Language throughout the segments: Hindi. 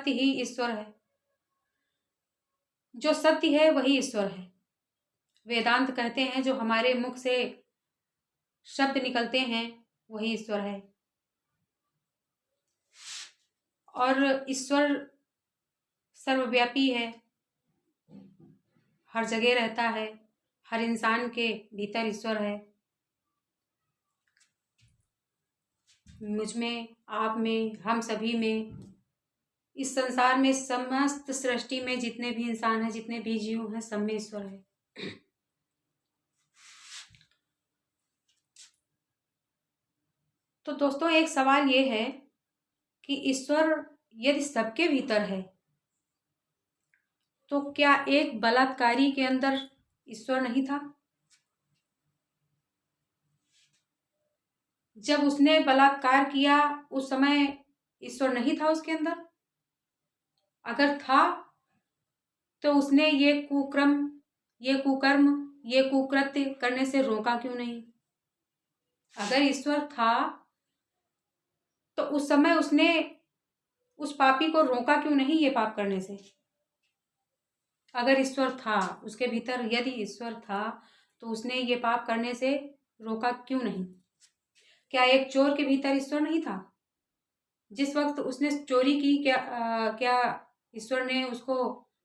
सत्य ही ईश्वर है। जो सत्य है वही ईश्वर है। वेदांत कहते हैं जो हमारे मुख से शब्द निकलते हैं वही ईश्वर है। और ईश्वर सर्वव्यापी है, हर जगह रहता है, हर इंसान के भीतर ईश्वर है। मुझ में, आप में, हम सभी में, इस संसार में, समस्त सृष्टि में जितने भी इंसान हैं, जितने भी जीव हैं, सब में ईश्वर है। तो दोस्तों एक सवाल ये है कि ईश्वर यदि सबके भीतर है तो क्या एक बलात्कारी के अंदर ईश्वर नहीं था? जब उसने बलात्कार किया उस समय ईश्वर नहीं था उसके अंदर? अगर था तो उसने ये कुकर्म, ये कुकृत्य करने से रोका क्यों नहीं? अगर ईश्वर था तो उस समय उसने उस पापी को रोका क्यों नहीं ये पाप करने से? अगर ईश्वर था, उसके भीतर यदि ईश्वर था तो उसने ये पाप करने से रोका क्यों नहीं? क्या एक चोर के भीतर ईश्वर नहीं था? जिस वक्त उसने चोरी की, क्या ईश्वर ने उसको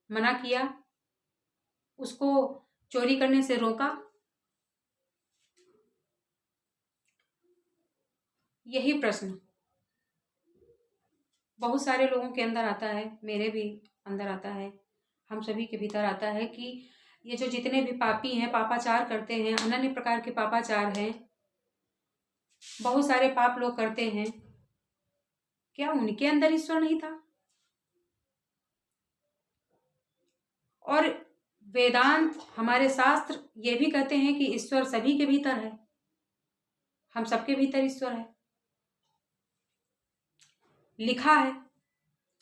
मना किया, उसको चोरी करने से रोका? यही प्रश्न बहुत सारे लोगों के अंदर आता है, मेरे भी अंदर आता है, हम सभी के भीतर आता है कि ये जो जितने भी पापी हैं, पापाचार करते हैं, अनन्य प्रकार के पापाचार हैं, बहुत सारे पाप लोग करते हैं, क्या उनके अंदर ईश्वर नहीं था? और वेदांत, हमारे शास्त्र ये भी कहते हैं कि ईश्वर सभी के भीतर है, हम सबके भीतर ईश्वर है। लिखा है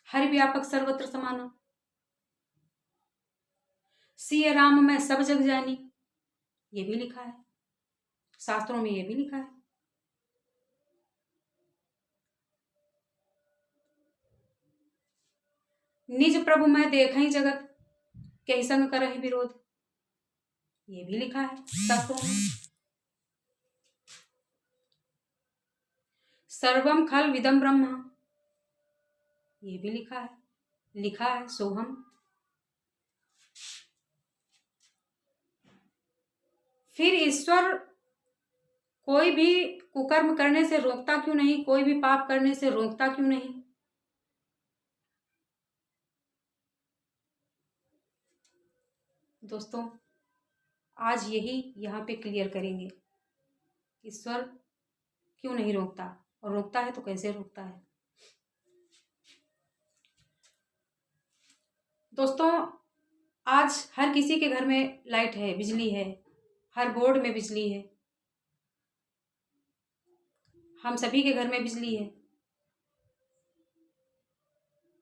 हरि व्यापक सर्वत्र समाना, सिय राम मैं सब जग जानी, ये भी लिखा है, शास्त्रों में ये भी लिखा है। निज प्रभु मैं देखहि जगत, कई संग करहि विरोध, ये भी लिखा है शास्त्रों में। सर्वम खल विदम ब्रह्म, ये भी लिखा है सोहम। फिर ईश्वर कोई भी कुकर्म करने से रोकता क्यों नहीं? कोई भी पाप करने से रोकता क्यों नहीं? दोस्तों आज यही यहाँ पे क्लियर करेंगे, ईश्वर क्यों नहीं रोकता, और रोकता है तो कैसे रोकता है। दोस्तों आज हर किसी के घर में लाइट है, बिजली है, हर बोर्ड में बिजली है, हम सभी के घर में बिजली है।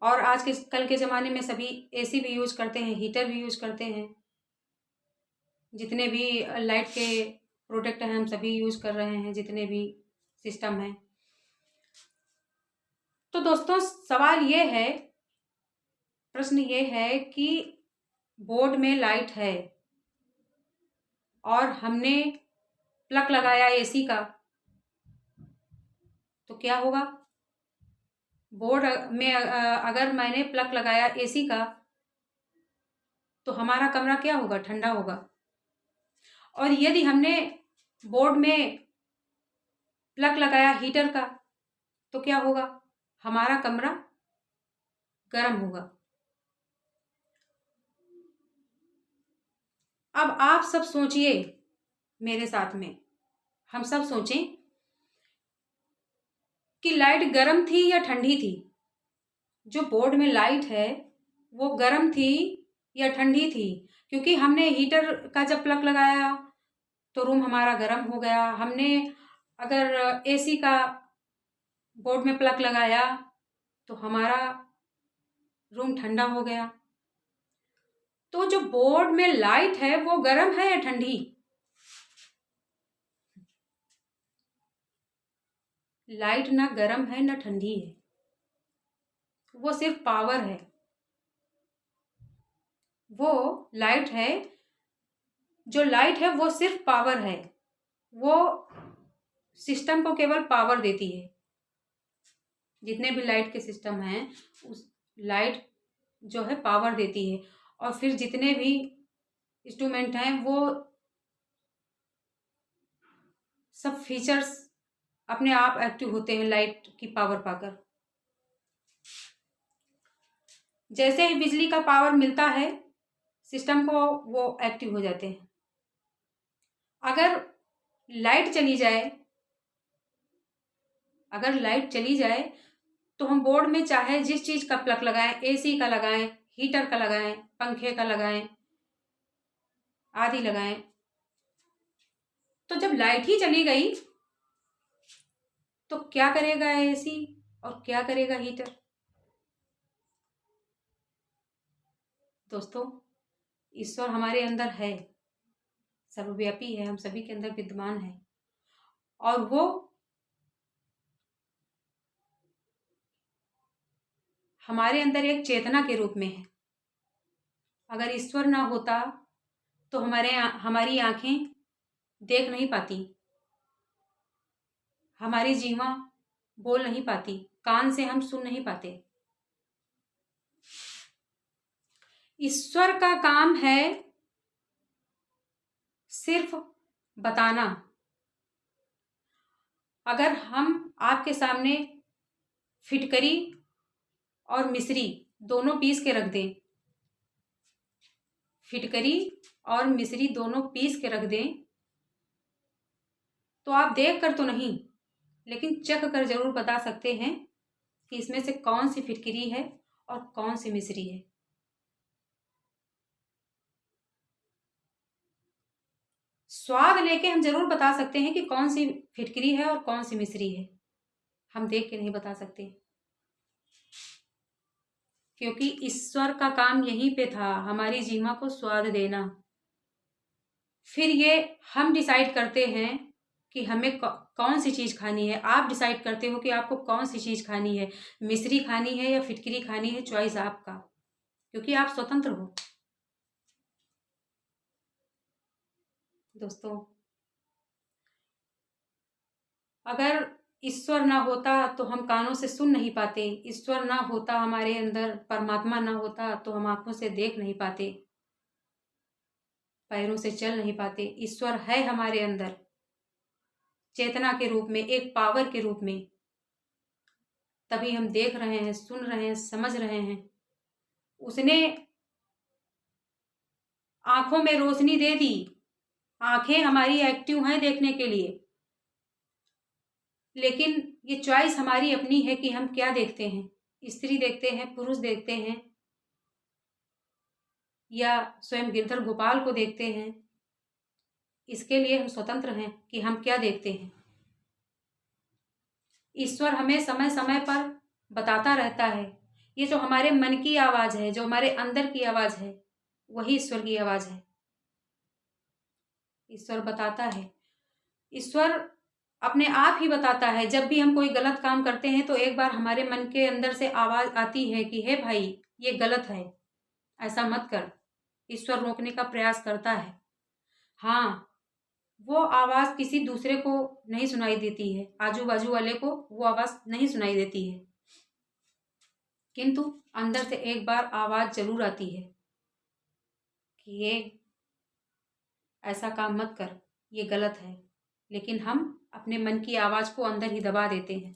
और आज के कल के ज़माने में सभी एसी भी यूज करते हैं, हीटर भी यूज करते हैं, जितने भी लाइट के प्रोडक्ट हैं हम सभी यूज कर रहे हैं, जितने भी सिस्टम हैं। तो दोस्तों सवाल ये है, प्रश्न ये है कि बोर्ड में लाइट है और हमने प्लग लगाया एसी का, तो क्या होगा? बोर्ड में अगर मैंने प्लग लगाया एसी का तो हमारा कमरा क्या होगा? ठंडा होगा। और यदि हमने बोर्ड में प्लग लगाया हीटर का तो क्या होगा? हमारा कमरा गर्म होगा। अब आप सब सोचिए मेरे साथ में, हम सब सोचें कि लाइट गर्म थी या ठंडी थी? जो बोर्ड में लाइट है वो गर्म थी या ठंडी थी? क्योंकि हमने हीटर का जब प्लग लगाया तो रूम हमारा गर्म हो गया, हमने अगर एसी का बोर्ड में प्लग लगाया तो हमारा रूम ठंडा हो गया। तो जो बोर्ड में लाइट है वो गर्म है या ठंडी? लाइट ना गर्म है ना ठंडी है, वो सिर्फ पावर है, वो लाइट है। जो लाइट है वो सिर्फ पावर है, वो सिस्टम को केवल पावर देती है। जितने भी लाइट के सिस्टम हैं, उस लाइट जो है पावर देती है। और फिर जितने भी इंस्ट्रूमेंट हैं वो सब फीचर्स अपने आप एक्टिव होते हैं लाइट की पावर पाकर। जैसे ही बिजली का पावर मिलता है सिस्टम को, वो एक्टिव हो जाते हैं। अगर लाइट चली जाए, अगर लाइट चली जाए तो हम बोर्ड में चाहे जिस चीज का प्लग लगाएं, एसी का लगाएं, हीटर का लगाएं, पंखे का लगाएं, आदि लगाएं, तो जब लाइट ही चली गई तो क्या करेगा एसी और क्या करेगा हीटर? दोस्तों, ईश्वर हमारे अंदर है, सर्वव्यापी है, हम सभी के अंदर विद्यमान है, और वो हमारे अंदर एक चेतना के रूप में है। अगर ईश्वर ना होता तो हमारी आंखें देख नहीं पाती, हमारी जीवा बोल नहीं पाती, कान से हम सुन नहीं पाते। ईश्वर का काम है सिर्फ बताना। अगर हम आपके सामने फिटकरी और मिश्री दोनों पीस के रख दें, फिटकरी और मिश्री दोनों पीस के रख दें, तो आप देख कर तो नहीं लेकिन चख कर जरूर बता सकते हैं कि इसमें से कौन सी फिटकरी है और कौन सी मिश्री है। स्वाद लेके हम जरूर बता सकते हैं कि कौन सी फिटकरी है और कौन सी मिश्री है, हम देख के नहीं बता सकते, क्योंकि ईश्वर का काम यहीं पे था, हमारी जीवा को स्वाद देना। फिर ये हम डिसाइड करते हैं कि हमें कौन सी चीज खानी है। आप डिसाइड करते हो कि आपको कौन सी चीज खानी है, मिश्री खानी है या फिटकरी खानी है, चॉइस आपका, क्योंकि आप स्वतंत्र हो। दोस्तों, अगर ईश्वर ना होता तो हम कानों से सुन नहीं पाते, ईश्वर ना होता, हमारे अंदर परमात्मा ना होता तो हम आंखों से देख नहीं पाते, पैरों से चल नहीं पाते। ईश्वर है हमारे अंदर चेतना के रूप में, एक पावर के रूप में, तभी हम देख रहे हैं, सुन रहे हैं, समझ रहे हैं। उसने आंखों में रोशनी दे दी, आंखें हमारी एक्टिव हैं देखने के लिए, लेकिन ये चॉइस हमारी अपनी है कि हम क्या देखते हैं, स्त्री देखते हैं, पुरुष देखते हैं, या स्वयं गिरधर गोपाल को देखते हैं। इसके लिए हम स्वतंत्र हैं कि हम क्या देखते हैं। ईश्वर हमें समय समय पर बताता रहता है। ये जो हमारे मन की आवाज है, जो हमारे अंदर की आवाज है, वही ईश्वर की आवाज है। ईश्वर बताता है, ईश्वर अपने आप ही बताता है। जब भी हम कोई गलत काम करते हैं तो एक बार हमारे मन के अंदर से आवाज आती है कि हे भाई, ये गलत है, ऐसा मत कर। ईश्वर रोकने का प्रयास करता है। हाँ, वो आवाज किसी दूसरे को नहीं सुनाई देती है, आजू बाजू वाले को वो आवाज नहीं सुनाई देती है, किंतु अंदर से एक बार आवाज जरूर आती है कि ये ऐसा काम मत कर, ये गलत है। लेकिन हम अपने मन की आवाज को अंदर ही दबा देते हैं।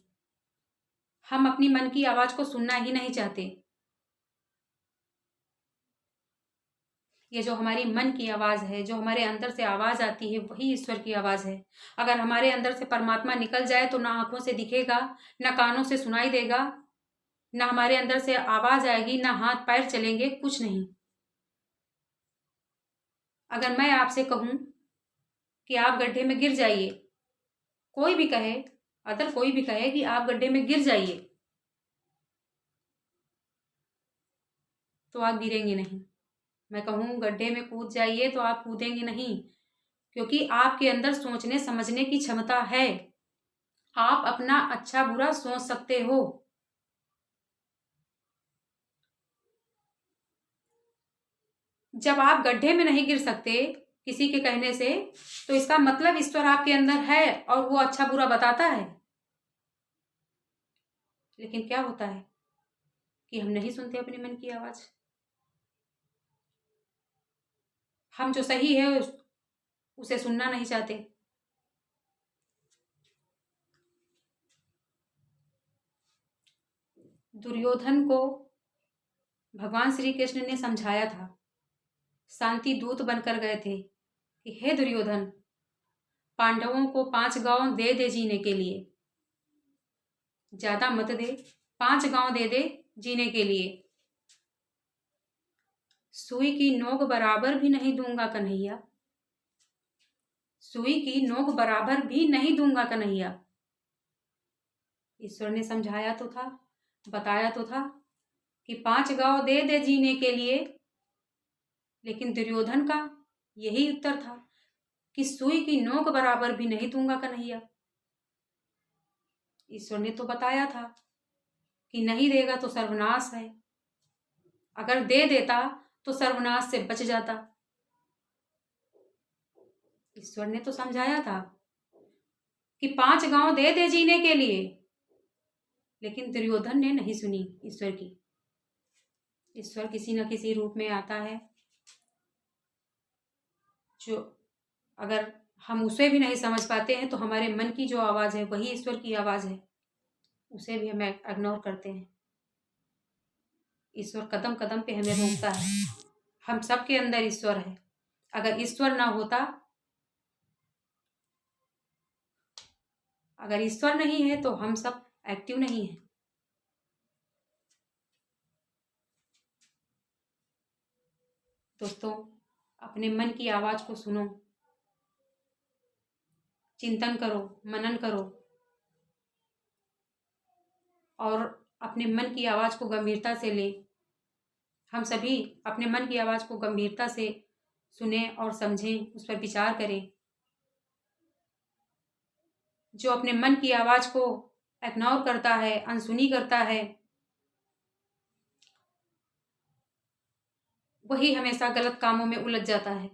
हम अपनी मन की आवाज को सुनना ही नहीं चाहते। ये जो हमारी मन की आवाज है, जो हमारे अंदर से आवाज आती है, वही ईश्वर की आवाज है। अगर हमारे अंदर से परमात्मा निकल जाए तो ना आंखों से दिखेगा, ना कानों से सुनाई देगा, ना हमारे अंदर से आवाज आएगी, ना हाथ पैर चलेंगे, कुछ नहीं। अगर मैं आपसे कहूं कि आप गड्ढे में गिर जाइए, कोई भी कहे, अगर कोई भी कहे कि आप गड्ढे में गिर जाइए, तो आप गिरेंगे नहीं। मैं कहूं गड्ढे में कूद जाइए तो आप कूदेंगे नहीं, क्योंकि आपके अंदर सोचने समझने की क्षमता है। आप अपना अच्छा बुरा सोच सकते हो। जब आप गड्ढे में नहीं गिर सकते किसी के कहने से, तो इसका मतलब ईश्वर आपके अंदर है और वो अच्छा बुरा बताता है। लेकिन क्या होता है कि हम नहीं सुनते अपने मन की आवाज। हम जो सही है उसे सुनना नहीं चाहते। दुर्योधन को भगवान श्री कृष्ण ने समझाया था, शांति दूत बनकर गए थे कि हे दुर्योधन, पांडवों को 5 गांव दे दे जीने के लिए, ज्यादा मत दे, 5 गांव दे दे जीने के लिए। सुई की नोक बराबर भी नहीं दूंगा कन्हैया, सुई की नोक बराबर भी नहीं दूंगा कन्हैया। ईश्वर ने समझाया तो था, बताया तो था कि 5 गांव दे दे जीने के लिए, लेकिन दुर्योधन का यही उत्तर था कि सुई की नोक बराबर भी नहीं दूंगा कन्हैया। ईश्वर ने तो बताया था कि नहीं देगा तो सर्वनाश है, अगर दे देता तो सर्वनाश से बच जाता। ईश्वर ने तो समझाया था कि 5 गांव दे दे जीने के लिए, लेकिन दुर्योधन ने नहीं सुनी ईश्वर की। ईश्वर किसी न किसी रूप में आता है, जो अगर हम उसे भी नहीं समझ पाते हैं तो हमारे मन की जो आवाज़ है वही ईश्वर की आवाज़ है, उसे भी हमें इग्नोर करते हैं। ईश्वर कदम कदम पे हमें रोकता है। हम सबके अंदर ईश्वर है, अगर ईश्वर ना होता, अगर ईश्वर नहीं है तो हम सब एक्टिव नहीं है। दोस्तों, अपने मन की आवाज़ को सुनो, चिंतन करो, मनन करो और अपने मन की आवाज़ को गंभीरता से लें। हम सभी अपने मन की आवाज़ को गंभीरता से सुने और समझें, उस पर विचार करें। जो अपने मन की आवाज़ को इग्नोर करता है, अनसुनी करता है, वही हमेशा गलत कामों में उलझ जाता है,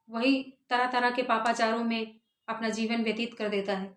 वही तरह तरह के पापाचारों में अपना जीवन व्यतीत कर देता है।